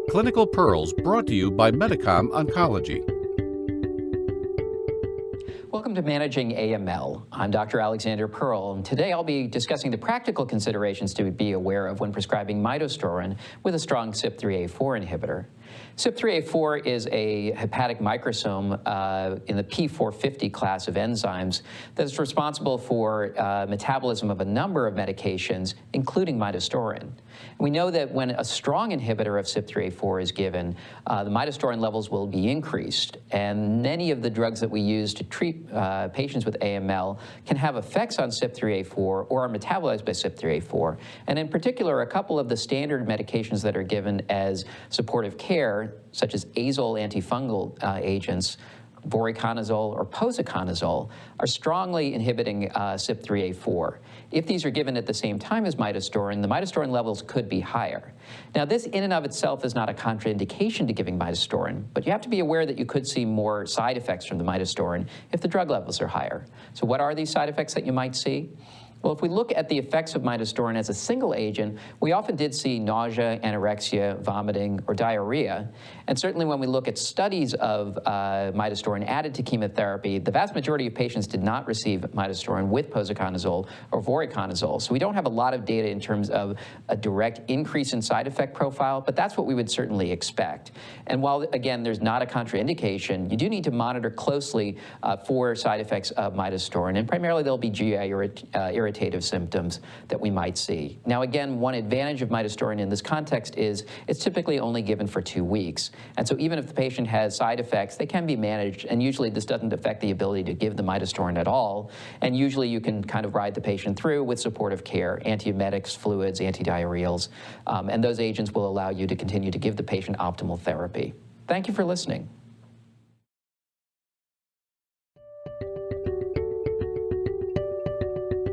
Clinical Pearls brought to you by Medicom Oncology. Welcome to Managing AML. I'm Dr. Alexander Perl, and today I'll be discussing the practical considerations to be aware of when prescribing midostaurin with a strong CYP3A4 inhibitor. CYP3A4 is a hepatic microsome in the P450 class of enzymes that is responsible for metabolism of a number of medications, including midostaurin. We know that when a strong inhibitor of CYP3A4 is given, the midostaurin levels will be increased, and many of the drugs that we use to treat patients with AML can have effects on CYP3A4 or are metabolized by CYP3A4. And in particular, a couple of the standard medications that are given as supportive care, such as azole antifungal agents, voriconazole or posaconazole, are strongly inhibiting CYP3A4. If these are given at the same time as midostaurin, the midostaurin levels could be higher. Now, this in and of itself is not a contraindication to giving midostaurin, but you have to be aware that you could see more side effects from the midostaurin if the drug levels are higher. So what are these side effects that you might see? Well, if we look at the effects of midostaurin as a single agent, we often did see nausea, anorexia, vomiting, or diarrhea. And certainly when we look at studies of midostaurin added to chemotherapy, the vast majority of patients did not receive midostaurin with posaconazole or voriconazole. So we don't have a lot of data in terms of a direct increase in side effect profile, but that's what we would certainly expect. And while, again, there's not a contraindication, you do need to monitor closely for side effects of midostaurin, and primarily there'll be GI irritative symptoms that we might see. Now, again, one advantage of midostaurin in this context is it's typically only given for 2 weeks. And so even if the patient has side effects, they can be managed, and usually this doesn't affect the ability to give the midostaurin at all. And usually you can kind of ride the patient through with supportive care, antiemetics, fluids, antidiarrheals, and those agents will allow you to continue to give the patient optimal therapy. Thank you for listening.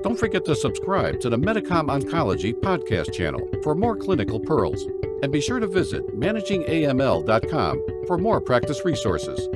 Don't forget to subscribe to the Medicom Oncology podcast channel for more clinical pearls. And be sure to visit managingaml.com for more practice resources.